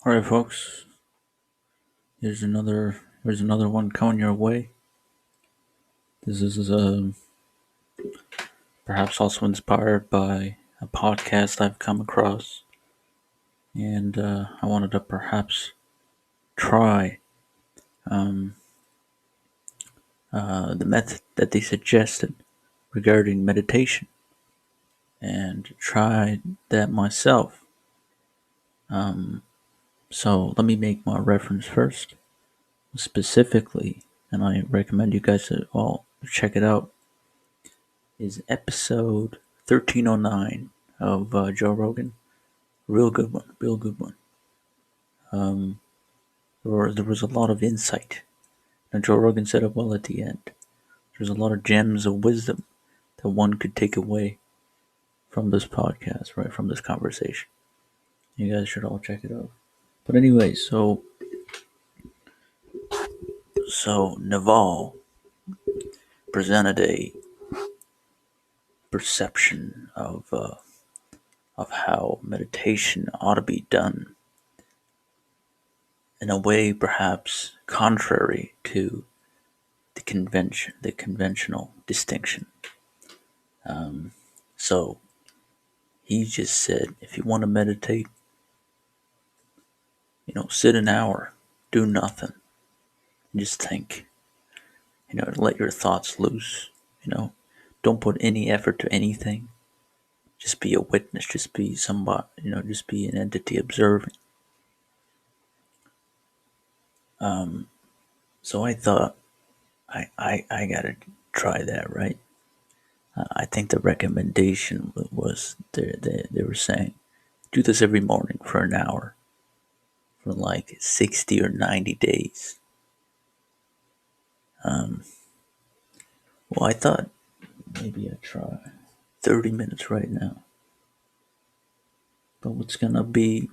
All right, folks. Here's another one coming your way. This is perhaps also inspired by a podcast I've come across, and I wanted to perhaps try the method that they suggested regarding meditation, and try that myself. So let me make my reference first, specifically, and I recommend you guys to all check it out. Is episode 1309 of Joe Rogan. Real good one, real good one. There was a lot of insight, and Joe Rogan said it well at the end. There's a lot of gems of wisdom that one could take away from this podcast, right, from this conversation. You guys should all check it out. But anyway, so Naval presented a perception of how meditation ought to be done in a way perhaps contrary to the conventional distinction. So he just said, if you want to meditate, sit an hour, do nothing, and just think. Let your thoughts loose. Don't put any effort to anything. Just be a witness. Just be somebody. Just be an entity observing. So I thought, I gotta try that, right? I think the recommendation was they were saying, do this every morning for an hour for like 60 or 90 days. Well, I thought maybe I'd try 30 minutes right now. But what's gonna be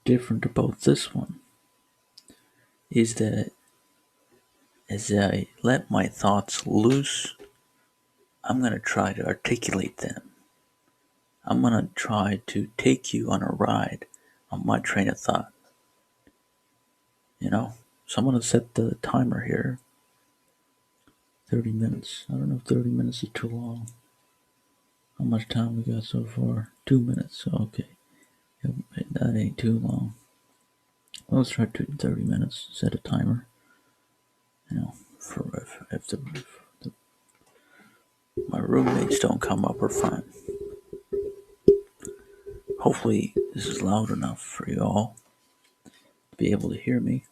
different about this one is that as I let my thoughts loose, I'm gonna try to articulate them. I'm gonna try to take you on a ride on my train of thought. So I'm gonna set the timer here. 30 minutes. I don't know if 30 minutes is too long. How much time we got so far? 2 minutes. Okay. That ain't too long. Let's try 30 minutes. Set a timer. For if my roommates don't come up, we're fine. Hopefully, this is loud enough for you all to be able to hear me.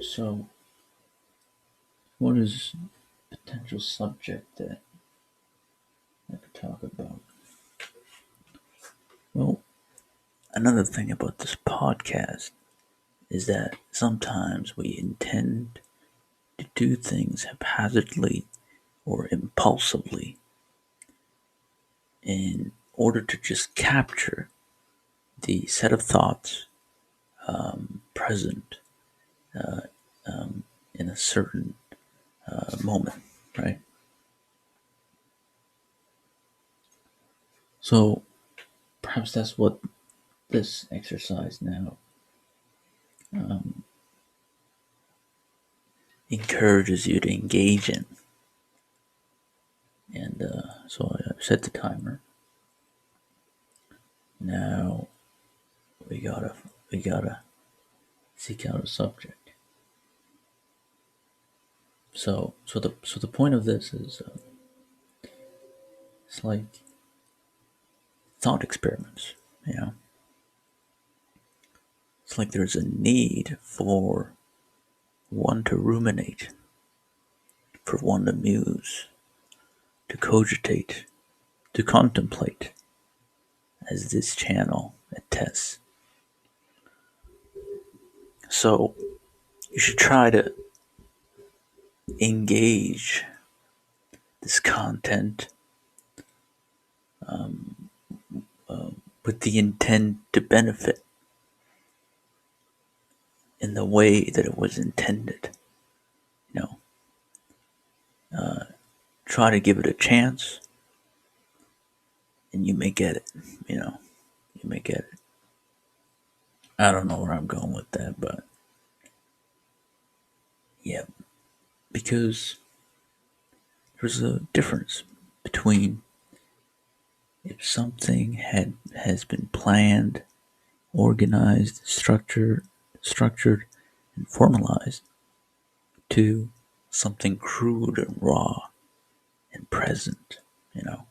So, what is a potential subject that I could talk about? Well, another thing about this podcast is that sometimes we intend to do things haphazardly or impulsively in order to just capture the set of thoughts present in a certain moment, right? So perhaps that's what this exercise now encourages you to engage in. And so I've set the timer. Now we gotta seek out a subject. So the point of this is it's like thought experiments. It's like there's a need for one to ruminate, for one to muse, to cogitate, to contemplate, as this channel attests. So you should try to engage this content with the intent to benefit in the way that it was intended. Try to give it a chance and you may get it. You know, you may get it. I don't know where I'm going with that, but yeah, because there's a difference between if something has been planned, organized, structured, and formalized to something crude and raw and present, you know.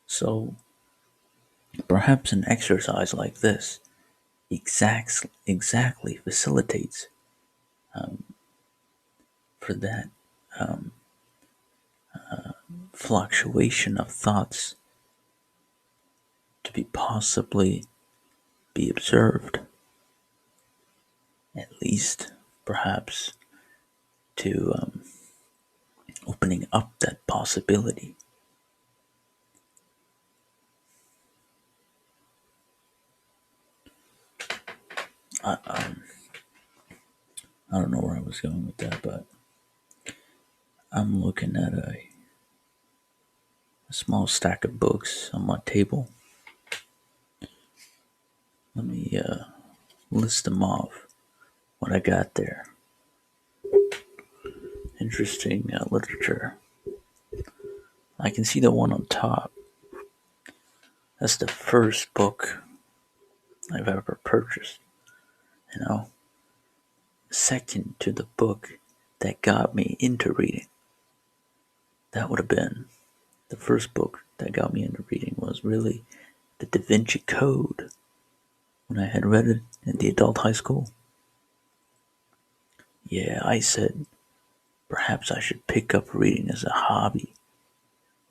So perhaps an exercise like this exactly facilitates for that um, fluctuation of thoughts to be possibly be observed, at least perhaps to opening up that possibility. I, um, I don't know where I was going with that, but I'm looking at a small stack of books on my table. Let me list them off. What I got there. Interesting literature. I can see the one on top. That's the first book I've ever purchased. You know, second to the book that got me into reading. That would have been the first book that got me into reading was really the Da Vinci Code when I had read it in the adult high school. Yeah, I said perhaps I should pick up reading as a hobby,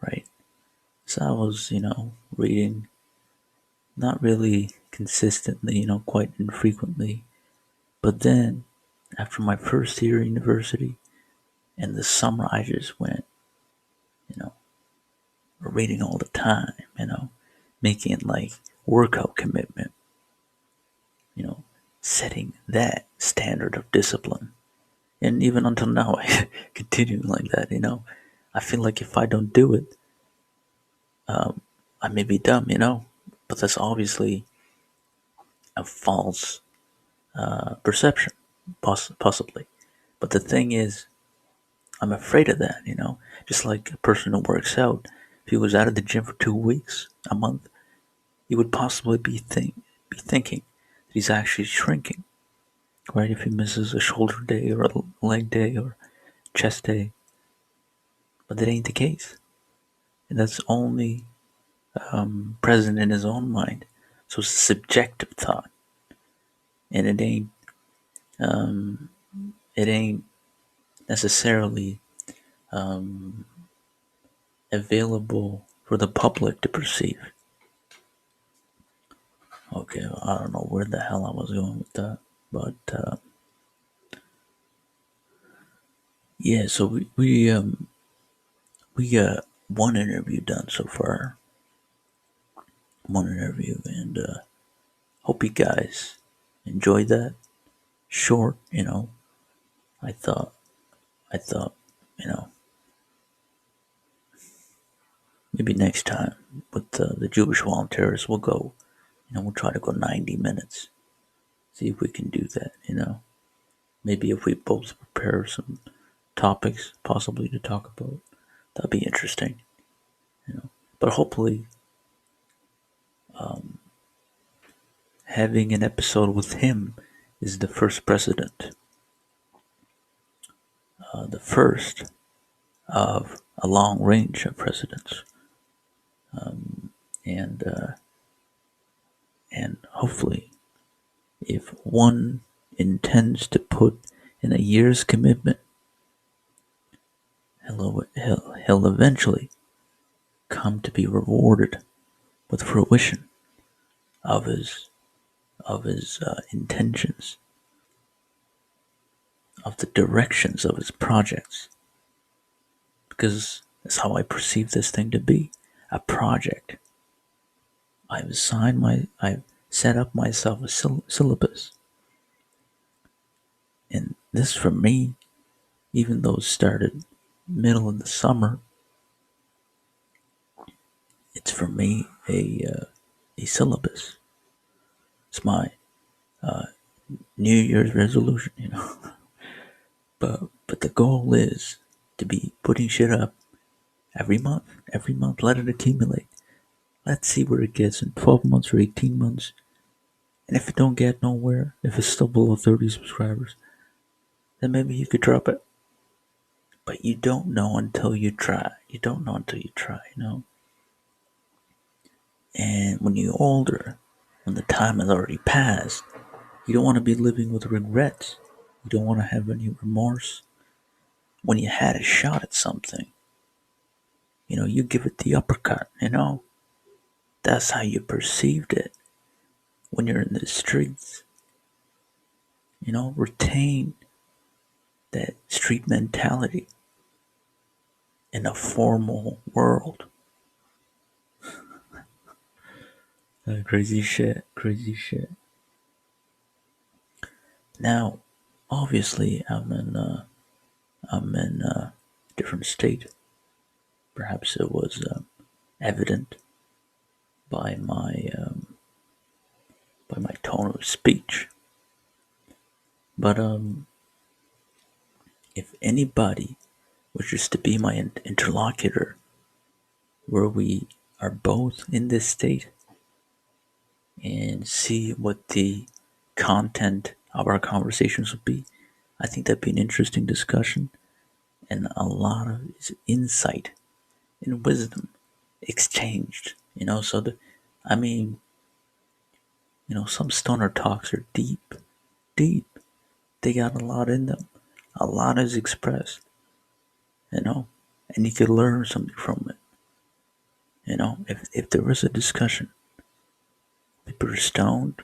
right? So I was, reading not really consistently, quite infrequently. But then, after my first year at university, and the summer I just went, you know, reading all the time, making it like workout commitment, you know, setting that standard of discipline. And even until now, I continue like that, I feel like if I don't do it, I may be dumb, but that's obviously a false perception, possibly. But the thing is, I'm afraid of that, just like a person who works out. If he was out of the gym for 2 weeks, a month, he would possibly be thinking that he's actually shrinking, right? If he misses a shoulder day or a leg day or chest day, but that ain't the case, and that's only present in his own mind. So it's a subjective thought, and um, it ain't necessarily um, available for the public to perceive. Okay, well, I don't know where the hell I was going with that, but yeah. So we got one interview done so far, one interview, and hope you guys enjoyed that. Short, I thought, I thought, you know, maybe next time with the Jewish volunteers, we'll go, we'll try to go 90 minutes. See if we can do that, Maybe if we both prepare some topics possibly to talk about, that'd be interesting, But hopefully, having an episode with him is the first precedent, the first of a long range of precedents, and and hopefully, if one intends to put in a year's commitment, he'll eventually come to be rewarded with fruition of his intentions, of the directions of his projects, because that's how I perceive this thing to be, a project. I've set up myself a syllabus, and this for me, even though it started middle of the summer, It's for me a syllabus. It's my New Year's resolution, you know. But the goal is to be putting shit up every month. Every month, let it accumulate. Let's see where it gets in 12 months or 18 months. And if it don't get nowhere, if it's still below 30 subscribers, then maybe you could drop it. But you don't know until you try. You don't know until you try, you know? And when you're older, when the time has already passed, you don't want to be living with regrets. You don't want to have any remorse. When you had a shot at something, you know, you give it the uppercut, you know? That's how you perceived it when you're in the streets. You know, retain that street mentality in a formal world. Crazy shit, crazy shit. Now, obviously, I'm in a different state. Perhaps it was evident by my tone of speech. But if anybody wishes to be my interlocutor, where we are both in this state and see what the content of our conversations will be, I think that'd be an interesting discussion and a lot of insight and wisdom exchanged. You know, so I mean, you know, some stoner talks are deep, deep. They got a lot in them. A lot is expressed, you know, and you could learn something from it. You know, if there was a discussion, people are stoned.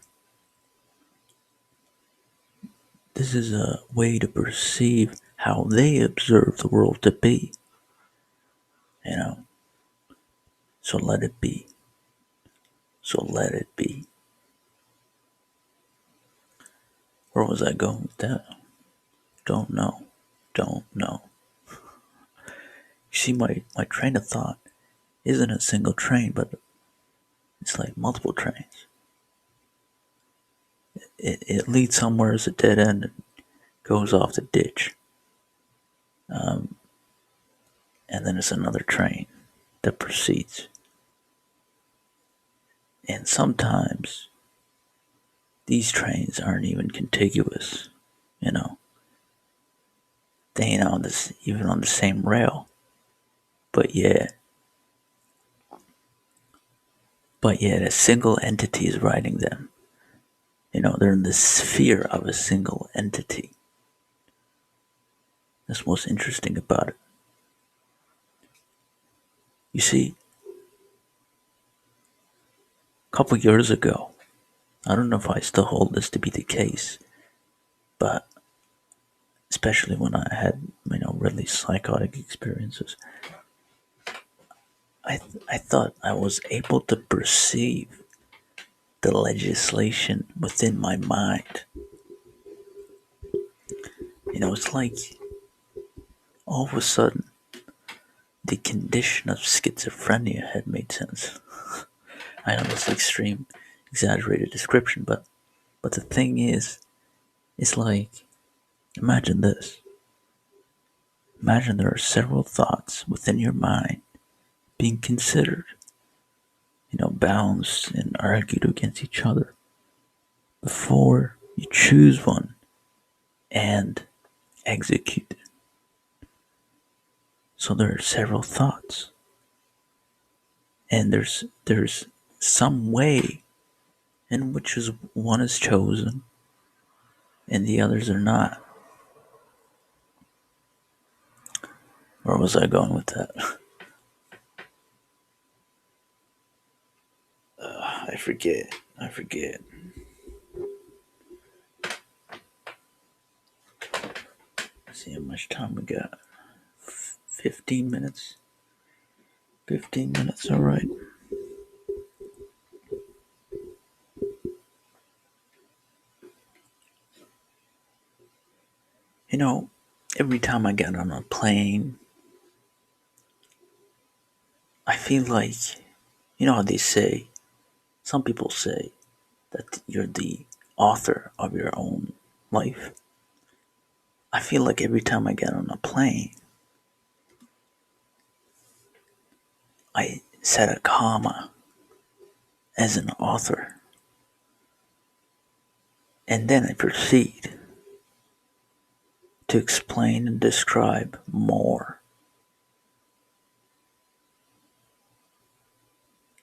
This is a way to perceive how they observe the world to be. You know, so let it be. So let it be. Where was I going with that? Don't know. Don't know. You see, my train of thought isn't a single train, but it's like multiple trains. It leads somewhere as a dead end and goes off the ditch. And then it's another train that proceeds. And sometimes these trains aren't even contiguous, you know. They ain't on this even on the same rail. But yet a single entity is riding them. You know, they're in the sphere of a single entity. That's what's interesting about it. You see, a couple years ago, I don't know if I still hold this to be the case, but especially when I had, you know, really psychotic experiences, I thought I was able to perceive the legislation within my mind. You know, it's like all of a sudden the condition of schizophrenia had made sense. I know that's an extreme, exaggerated description, but the thing is, it's like, imagine this. Imagine there are several thoughts within your mind being considered, you know, balanced and argued against each other before you choose one and execute it. So there are several thoughts, and there's some way in which is one is chosen and the others are not. Where was I going with that? I forget. I forget. Let's see how much time we got. 15 minutes. 15 minutes, alright. You know, every time I get on a plane, I feel like, You know how they say, some people say that you're the author of your own life. I feel like every time I get on a plane, I set a comma as an author, and then I proceed to explain and describe more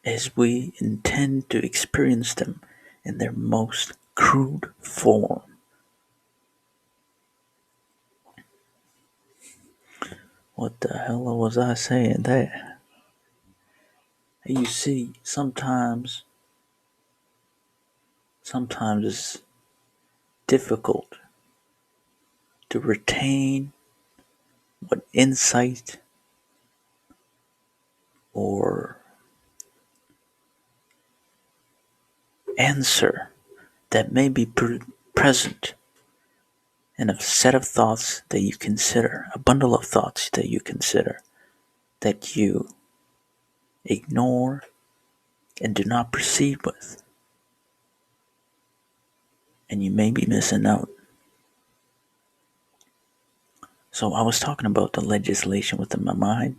as we intend to experience them in their most crude form. What the hell was I saying there? You see, sometimes it's difficult to retain what insight or answer that may be present in a set of thoughts that you consider, a bundle of thoughts that you consider, that you ignore and do not proceed with. And you may be missing out. So I was talking about the legislation within my mind.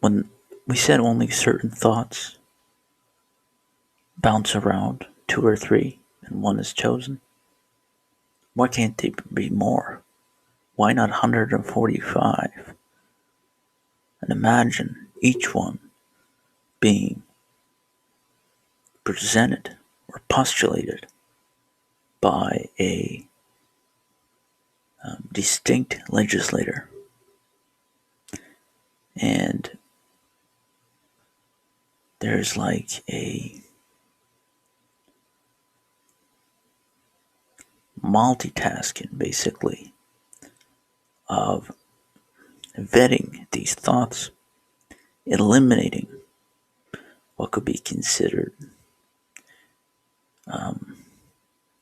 When we said only certain thoughts bounce around, two or three, and one is chosen, why can't they be more? Why not 145? And imagine each one being presented or postulated by a distinct legislator. And there's like a multitasking, basically, of vetting these thoughts, eliminating what could be considered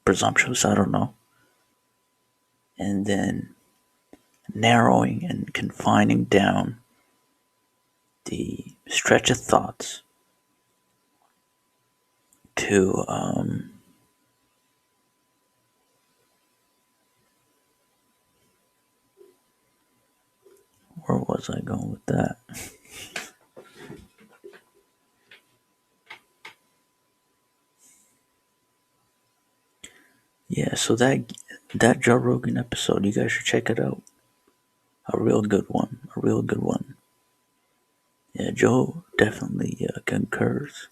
presumptuous, I don't know, and then narrowing and confining down the stretch of thoughts to where was I going with that? Yeah, so that Joe Rogan episode, you guys should check it out. A real good one. A real good one. Yeah, Joe definitely concurs.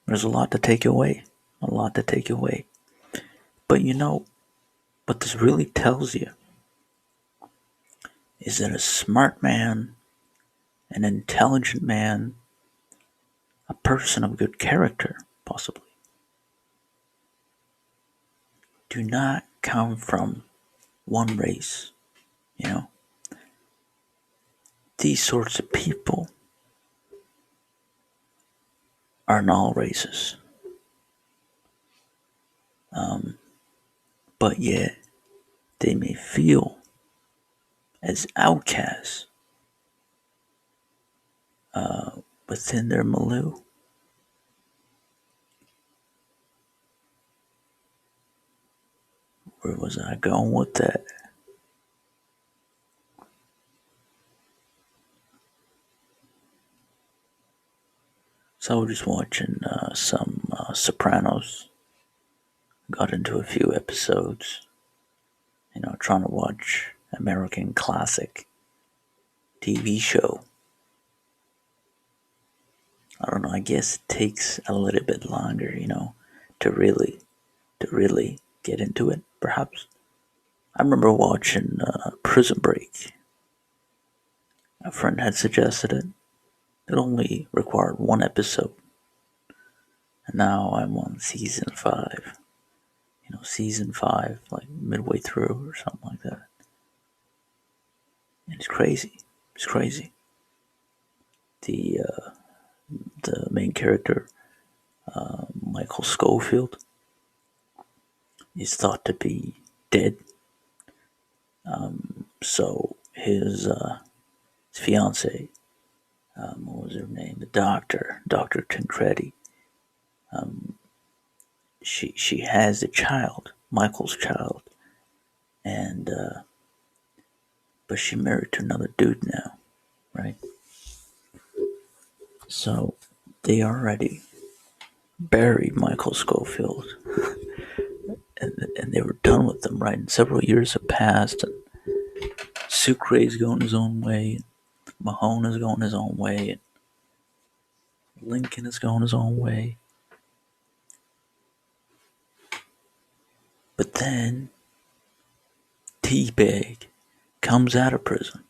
There's a lot to take away. A lot to take away. But you know, what this really tells you is that a smart man, an intelligent man, a person of good character, possibly, do not come from one race. You know, these sorts of people are in all races. But yet, they may feel as outcasts within their milieu. Where was I going with that? So I was just watching some Sopranos. Got into a few episodes. You know, trying to watch American classic TV show. I don't know. I guess it takes a little bit longer, you know, to really get into it. Perhaps I remember watching Prison Break. A friend had suggested it. It only required one episode, and now I'm on season 5. You know, season 5, like midway through or something like that. And it's crazy. It's crazy. The main character, Michael Scofield, is thought to be dead. So his fiance, what was her name? The Dr. Tancredi. She has a child, Michael's child, and but she married to another dude now, right? So they already buried Michael Schofield, and they were done with them, right? And several years have passed, and Sucre is going his own way, and Mahone is going his own way, and Lincoln is going his own way. But then Teabag comes out of prison,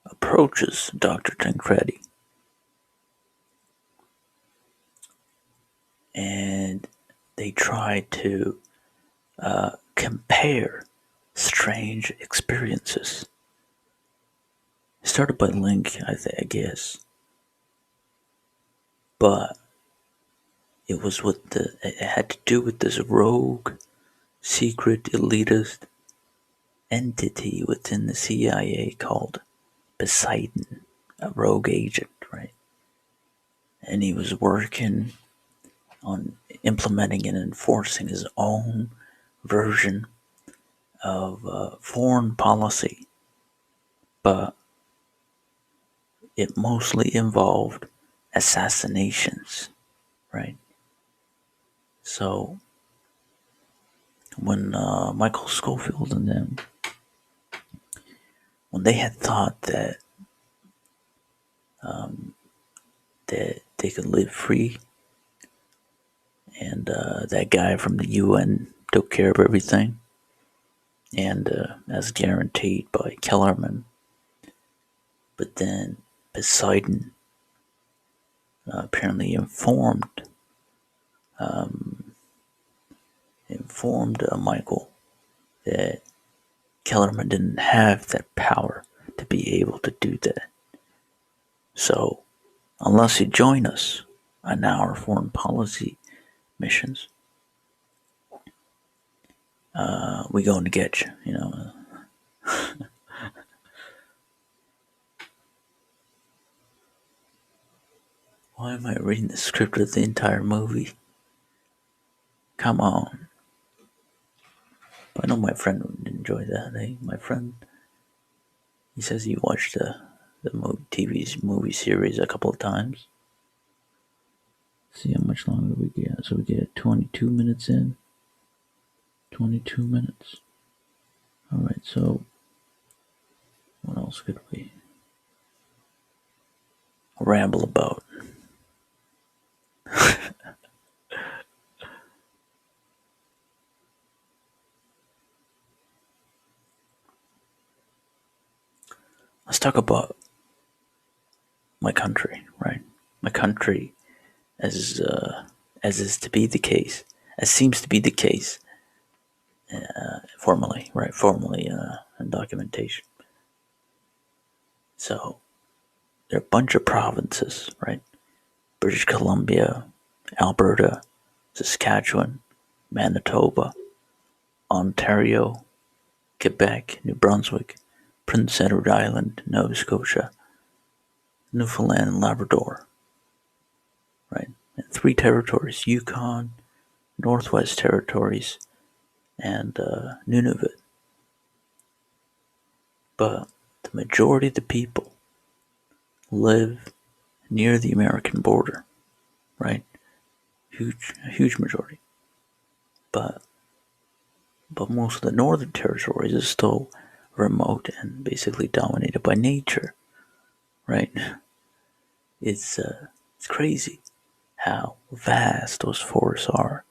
approaches Dr. Tancredi, and they try to compare strange experiences. Started by Link, I guess, but it had to do with this rogue, secret, elitist entity within the CIA called Poseidon, a rogue agent, right? And he was working on implementing and enforcing his own version of foreign policy, but it mostly involved assassinations, right? So when Michael Schofield and them, when they had thought that they could live free, and that guy from the UN took care of everything, and as guaranteed by Kellerman, but then Poseidon apparently informed Michael that Kellerman didn't have that power to be able to do that. So, unless you join us on our foreign policy missions, we going to get you. You know, why am I reading the script of the entire movie? Come on. But I know my friend would enjoy that. My friend, he says he watched the movie series a couple of times. See how much longer we get. So we get 22 minutes in. 22 minutes. Alright, so what else could we ramble about? Let's talk about my country, right? My country, as as is to be the case, as seems to be the case, formally, right? Formally in documentation. So there are a bunch of provinces, right? British Columbia, Alberta, Saskatchewan, Manitoba, Ontario, Quebec, New Brunswick, Prince Edward Island, Nova Scotia, Newfoundland, and Labrador, right? And three territories: Yukon, Northwest Territories, and Nunavut. But the majority of the people live near the American border, right? Huge majority. But most of the northern territories is still remote and basically dominated by nature, right? It's crazy how vast those forests are.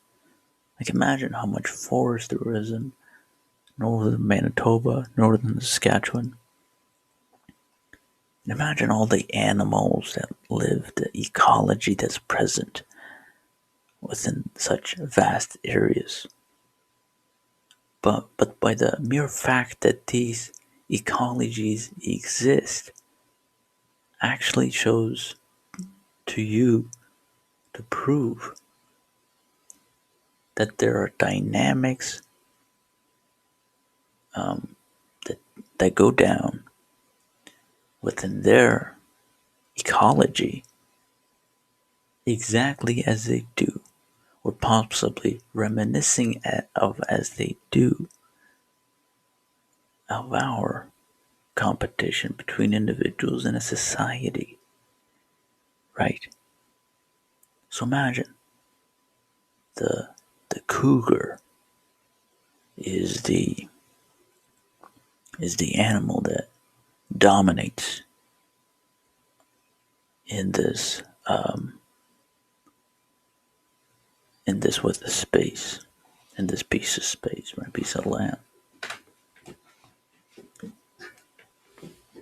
Like imagine how much forest there is in northern Manitoba, northern Saskatchewan. And imagine all the animals that live, the ecology that's present within such vast areas. But by the mere fact that these ecologies exist actually shows to you to prove that there are dynamics that go down within their ecology exactly as they do, or possibly reminiscing of as they do of our competition between individuals in a society, right? So imagine the the cougar is the animal that dominates in this in this with the space, in this piece of space, right, piece of land.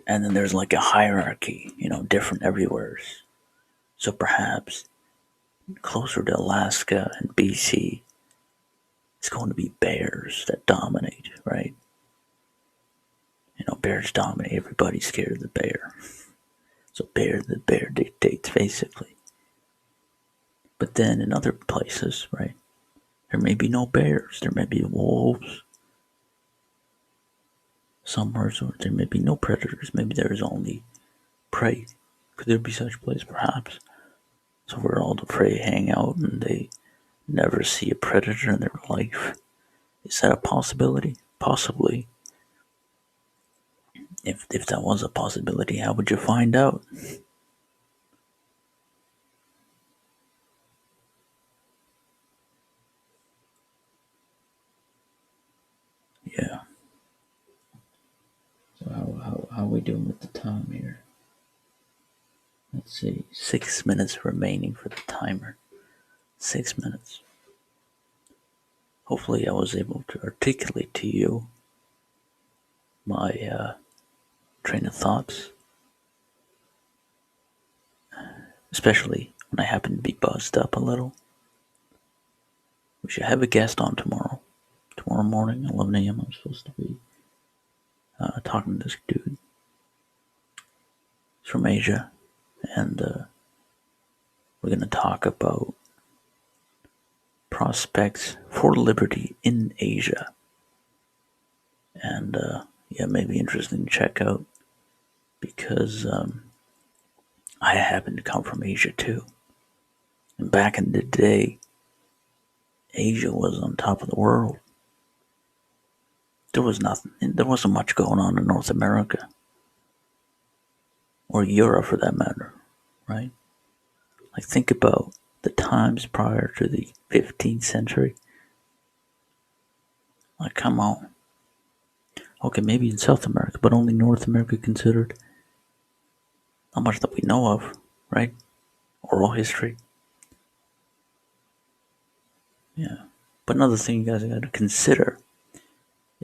And then there's like a hierarchy, different everywhere. So perhaps closer to Alaska and BC, it's going to be bears that dominate, right? Bears dominate. Everybody's scared of the bear. So the bear dictates basically. But then in other places, right, there may be no bears. There may be wolves. Somewhere, so there may be no predators. Maybe there is only prey. Could there be such place? Perhaps. So where all the prey hang out and they never see a predator in their life. Is that a possibility? Possibly. If that was a possibility, how would you find out? Yeah. So how are we doing with the time here? Let's see. 6 minutes remaining for the timer. 6 minutes. Hopefully I was able to articulate to you my train of thoughts. Especially when I happen to be buzzed up a little. We should have a guest on tomorrow. Tomorrow morning, 11 a.m. I'm supposed to be talking to this dude. He's from Asia, and we're going to talk about prospects for liberty in Asia. And yeah, maybe interesting to check out because I happen to come from Asia too. And back in the day, Asia was on top of the world. There was nothing, there wasn't much going on in North America or Europe for that matter, right? Like, think about the times prior to the 15th century. Like, come on. Okay, maybe in South America, but only North America considered. Not much that we know of, right? Oral history. Yeah. But another thing you guys got to consider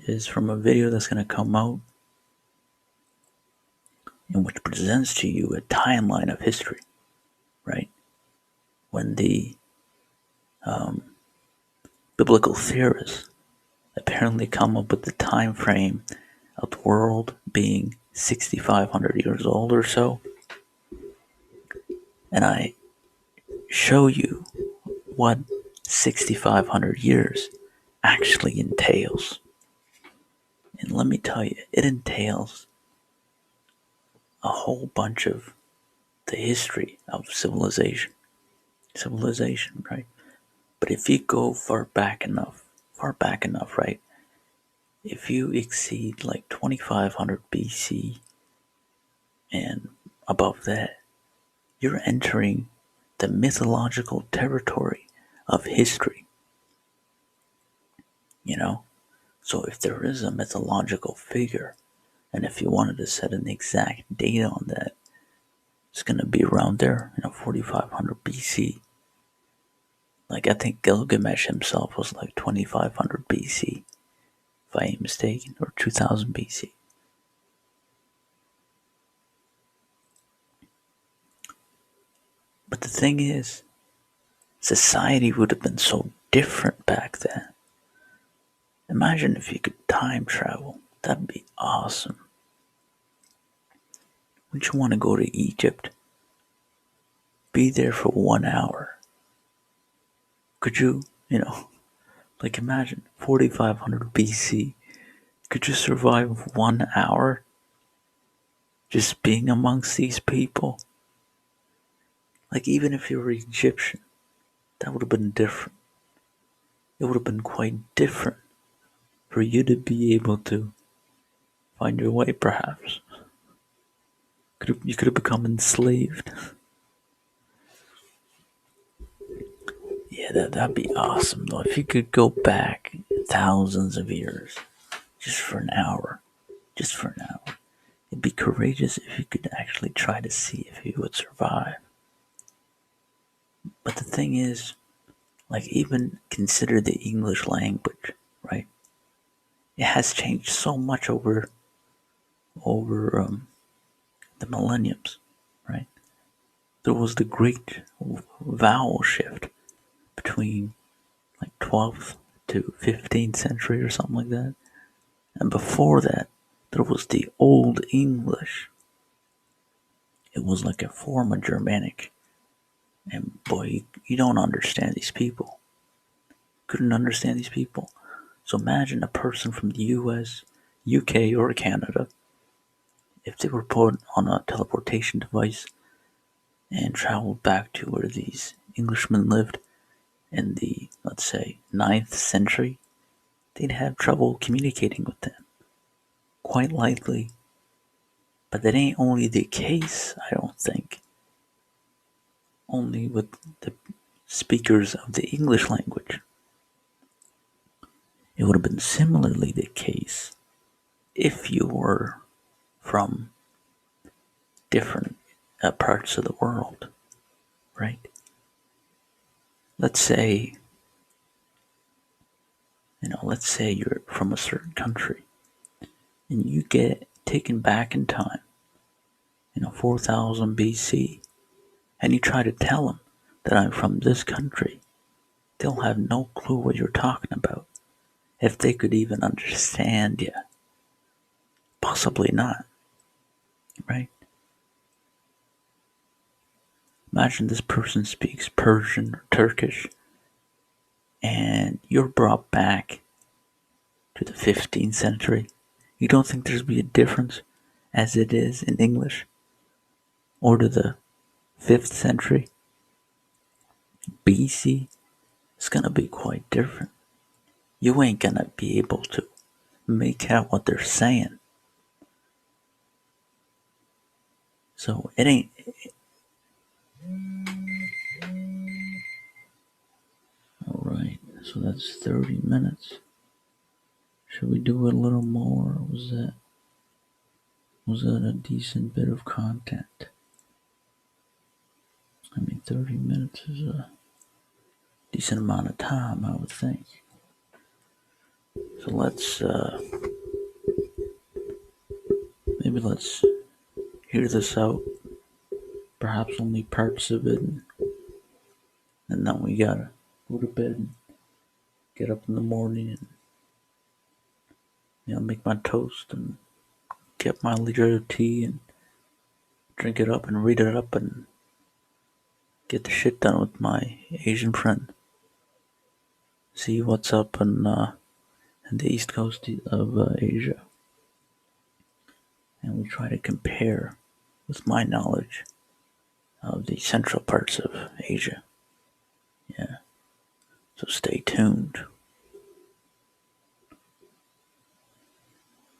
is from a video that's going to come out in which presents to you a timeline of history, right? When the biblical theorists apparently come up with the time frame of the world being 6,500 years old or so, and I show you what 6,500 years actually entails. And let me tell you, it entails a whole bunch of the history of civilization. Civilization, right? But if you go far back enough, right? If you exceed like 2500 BC and above that, you're entering the mythological territory of history. So if there is a mythological figure, and if you wanted to set an exact date on that, it's going to be around there, 4500 BC. Like, I think Gilgamesh himself was like 2500 BC, if I ain't mistaken, or 2000 BC. But the thing is, society would have been so different back then. Imagine if you could time travel. That'd be awesome. Would you want to go to Egypt? Be there for 1 hour. Could you, like, imagine 4500 BC. Could you survive 1 hour just being amongst these people? Like, even if you were Egyptian, that would have been different. It would have been quite different for you to be able to find your way, perhaps. You could have become enslaved. Yeah, that'd be awesome, though. If you could go back thousands of years just for an hour. Just for an hour. It'd be courageous if you could actually try to see if you would survive. But the thing is, like, even consider the English language, right? It has changed so much over the millenniums, right? There was the great vowel shift between like 12th to 15th century or something like that. And before that, there was the Old English. It was like a form of Germanic. And boy, you don't understand these people. Couldn't understand these people. So imagine a person from the US, UK, or Canada, if they were put on a teleportation device and traveled back to where these Englishmen lived in the, let's say, 9th century, they'd have trouble communicating with them. Quite likely. But that ain't only the case, I don't think, only with the speakers of the English language. It would have been similarly the case if you were from different parts of the world, right? Let's say, let's say you're from a certain country and you get taken back in time, 4000 BC, and you try to tell them that I'm from this country. They'll have no clue what you're talking about. If they could even understand you. Possibly not, right? Imagine this person speaks Persian or Turkish, and you're brought back to the 15th century. You don't think there's be a difference as it is in English? Or to the 5th century BC? It's gonna be quite different. You ain't gonna be able to make out what they're saying. So it ain't. Alright, so that's 30 minutes. Should we do a little more? Was that a decent bit of content? I mean, 30 minutes is a decent amount of time, I would think. So maybe let's hear this out. Perhaps only parts of it, and then we gotta go to bed and get up in the morning and make my toast and get my liter of tea and drink it up and read it up and get the shit done with my Asian friend. See what's up in the east coast of Asia, and we try to compare with my knowledge of the central parts of Asia. Yeah. So stay tuned.